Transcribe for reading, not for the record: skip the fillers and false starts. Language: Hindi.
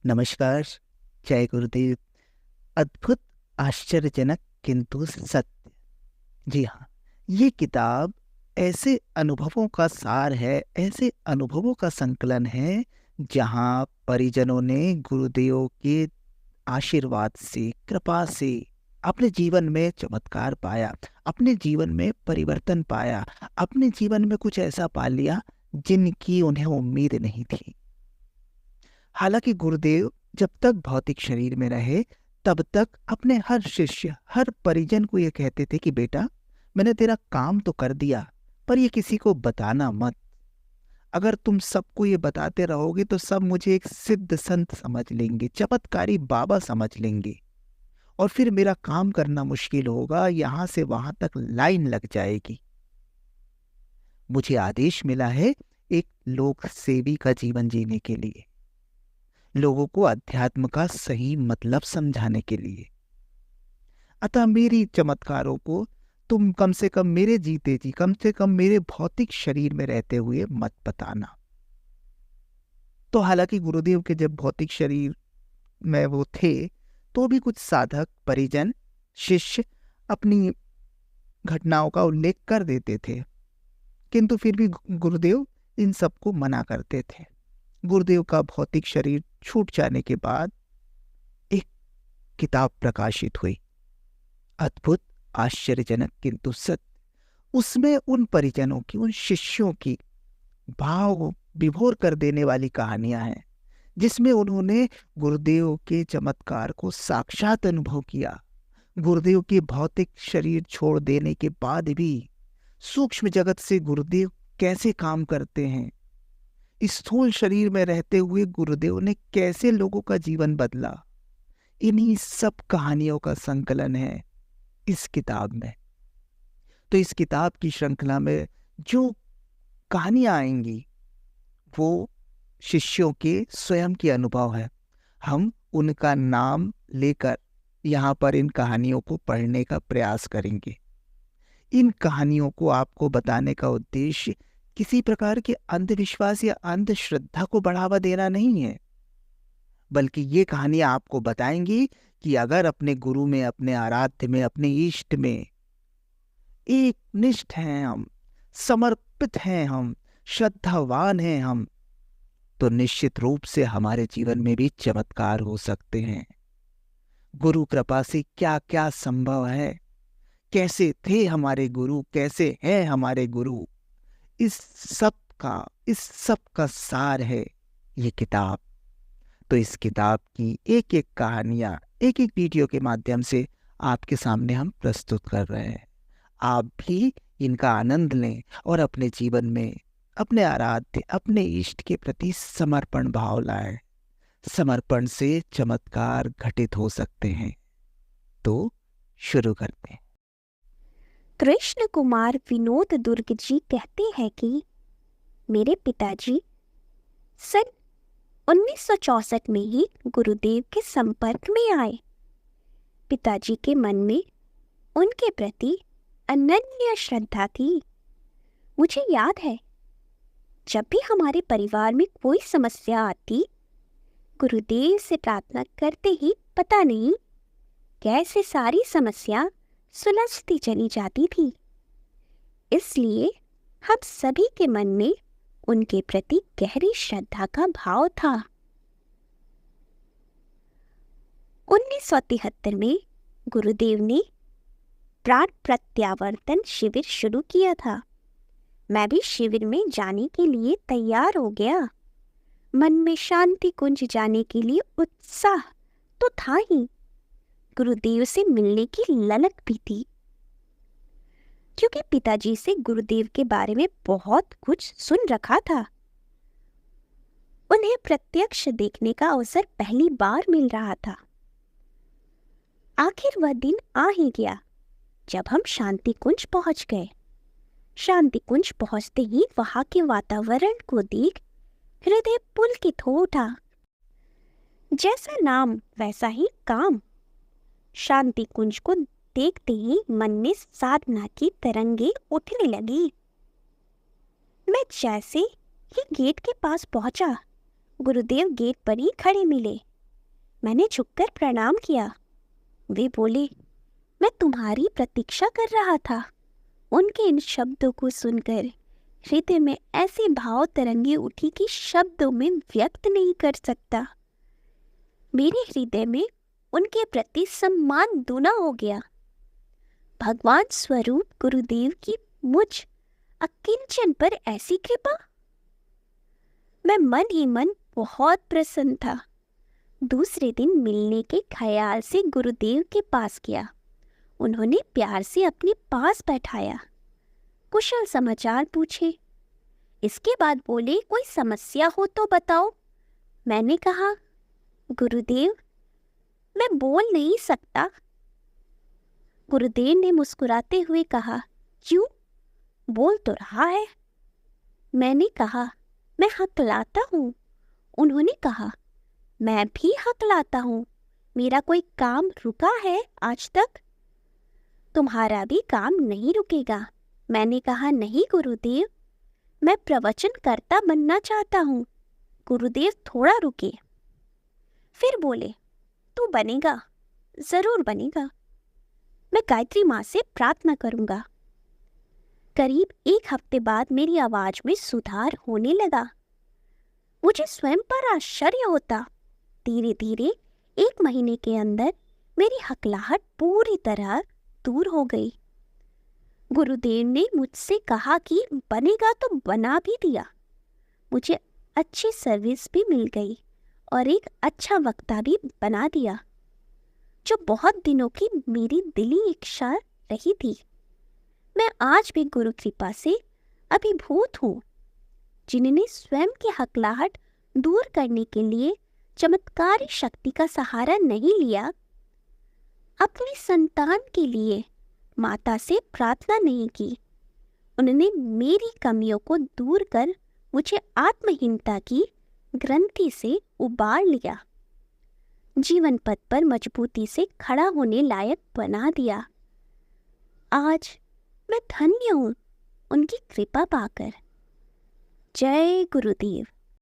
नमस्कार। जय गुरुदेव। अद्भुत, आश्चर्यजनक किंतु सत्य। जी हाँ, ये किताब ऐसे अनुभवों का सार है, ऐसे अनुभवों का संकलन है जहाँ परिजनों ने गुरुदेव के आशीर्वाद से, कृपा से अपने जीवन में चमत्कार पाया, अपने जीवन में परिवर्तन पाया, अपने जीवन में कुछ ऐसा पा लिया जिनकी उन्हें उम्मीद नहीं थी। हालांकि गुरुदेव जब तक भौतिक शरीर में रहे तब तक अपने हर शिष्य, हर परिजन को ये कहते थे कि बेटा, मैंने तेरा काम तो कर दिया, पर ये किसी को बताना मत। अगर तुम सबको ये बताते रहोगे तो सब मुझे एक सिद्ध संत समझ लेंगे, चमत्कारी बाबा समझ लेंगे, और फिर मेरा काम करना मुश्किल होगा, यहां से वहां तक लाइन लग जाएगी। मुझे आदेश मिला है एक लोक सेवी का जीवन जीने के लिए, लोगों को अध्यात्म का सही मतलब समझाने के लिए। अतः मेरी चमत्कारों को तुम कम से कम मेरे जीते जी, कम से कम मेरे भौतिक शरीर में रहते हुए मत बताना। तो हालांकि गुरुदेव के जब भौतिक शरीर में वो थे तो भी कुछ साधक, परिजन, शिष्य अपनी घटनाओं का उल्लेख कर देते थे, किंतु फिर भी गुरुदेव इन सबको मना करते थे। गुरुदेव का भौतिक शरीर छूट जाने के बाद एक किताब प्रकाशित हुई, अद्भुत, आश्चर्यजनक किंतु सत्य। उसमें उन परिजनों की, उन शिष्यों की भाव विभोर कर देने वाली कहानियां हैं, जिसमें उन्होंने गुरुदेव के चमत्कार को साक्षात अनुभव किया। गुरुदेव के भौतिक शरीर छोड़ देने के बाद भी सूक्ष्म जगत से गुरुदेव कैसे काम करते हैं, स्थूल शरीर में रहते हुए गुरुदेव ने कैसे लोगों का जीवन बदला, इन्हीं सब कहानियों का संकलन है इस किताब में। तो इस किताब की श्रृंखला में जो कहानियां आएंगी वो शिष्यों के स्वयं के अनुभव है। हम उनका नाम लेकर यहाँ पर इन कहानियों को पढ़ने का प्रयास करेंगे। इन कहानियों को आपको बताने का उद्देश्य किसी प्रकार के अंधविश्वास या अंधश्रद्धा को बढ़ावा देना नहीं है, बल्कि ये कहानियां आपको बताएंगी कि अगर अपने गुरु में, अपने आराध्य में, अपने इष्ट में एक निष्ठ हैं हम, समर्पित हैं हम, श्रद्धावान हैं हम, तो निश्चित रूप से हमारे जीवन में भी चमत्कार हो सकते हैं। गुरु कृपा से क्या क्या संभव है, कैसे थे हमारे गुरु, कैसे हैं हमारे गुरु, इस सब का सार है ये किताब। तो इस किताब की एक एक कहानियां एक एक वीडियो के माध्यम से आपके सामने हम प्रस्तुत कर रहे हैं। आप भी इनका आनंद लें और अपने जीवन में अपने आराध्य, अपने इष्ट के प्रति समर्पण भाव लाएं। समर्पण से चमत्कार घटित हो सकते हैं। तो शुरू करते हैं। कृष्ण कुमार विनोद दुर्ग जी कहते हैं कि मेरे पिताजी सन 1964 में ही गुरुदेव के संपर्क में आए। पिताजी के मन में उनके प्रति अनन्य श्रद्धा थी। मुझे याद है, जब भी हमारे परिवार में कोई समस्या आती, गुरुदेव से प्रार्थना करते ही पता नहीं कैसे सारी समस्या सुलझती चली जाती थी। इसलिए हम सभी के मन में उनके प्रति गहरी श्रद्धा का भाव था। 1973 में गुरुदेव ने प्राण प्रत्यावर्तन शिविर शुरू किया था। मैं भी शिविर में जाने के लिए तैयार हो गया। मन में शांति कुंज जाने के लिए उत्साह तो था ही, गुरुदेव से मिलने की ललक भी थी, क्योंकि पिताजी से गुरुदेव के बारे में बहुत कुछ सुन रखा था। उन्हें प्रत्यक्ष देखने का अवसर पहली बार मिल रहा था। आखिर वह दिन आ ही गया जब हम शांति कुंज पहुंच गए। शांति कुंज पहुंचते ही वहां के वातावरण को देख हृदय पुलकित हो उठा। जैसा नाम वैसा ही काम। शांति कुंज को देखते ही मन में साधना की तरंगे उठने लगी। मैं जैसे ही गेट के पास पहुंचा, गुरुदेव गेट पर ही खड़े मिले। मैंने झुककर प्रणाम किया। वे बोले, मैं तुम्हारी प्रतीक्षा कर रहा था। उनके इन शब्दों को सुनकर हृदय में ऐसे भाव तरंगे उठी कि शब्दों में व्यक्त नहीं कर सकता। मेरे हृदय में उनके प्रति सम्मान दूना हो गया। भगवान स्वरूप गुरुदेव की मुझ अकिंचन पर ऐसी कृपा। मैं मन ही मन बहुत प्रसन्न था। दूसरे दिन मिलने के ख्याल से गुरुदेव के पास गया। उन्होंने प्यार से अपने पास बैठाया, कुशल समाचार पूछे। इसके बाद बोले, कोई समस्या हो तो बताओ। मैंने कहा, गुरुदेव मैं बोल नहीं सकता। गुरुदेव ने मुस्कुराते हुए कहा, क्यों, बोल तो रहा है। मैंने कहा, मैं हकलाता हूँ। उन्होंने कहा, मैं भी हकलाता हूँ। मेरा कोई काम रुका है आज तक? तुम्हारा भी काम नहीं रुकेगा। मैंने कहा, नहीं गुरुदेव, मैं प्रवचनकर्ता बनना चाहता हूँ। गुरुदेव थोड़ा रुके, फिर बोले, तू बनेगा, जरूर बनेगा। मैं गायत्री माँ से प्रार्थना करूंगा। करीब 1 हफ्ते बाद मेरी आवाज में सुधार होने लगा। मुझे स्वयं पर आश्चर्य होता। धीरे धीरे 1 महीने के अंदर मेरी हकलाहट पूरी तरह दूर हो गई। गुरुदेव ने मुझसे कहा कि बनेगा तो बना भी दिया। मुझे अच्छी सर्विस भी मिल गई और एक अच्छा वक्ता भी बना दिया, जो बहुत दिनों की मेरी दिली इच्छा रही थी। मैं आज भी गुरु कृपा से अभिभूत हूँ। जिन्होंने स्वयं की हकलाहट दूर करने के लिए चमत्कारी शक्ति का सहारा नहीं लिया, अपनी संतान के लिए माता से प्रार्थना नहीं की, उन्होंने मेरी कमियों को दूर कर मुझे आत्महीनता की ग्रंथि से उबार लिया, जीवन पथ पर मजबूती से खड़ा होने लायक बना दिया। आज मैं धन्य हूँ उनकी कृपा पाकर। जय गुरुदेव।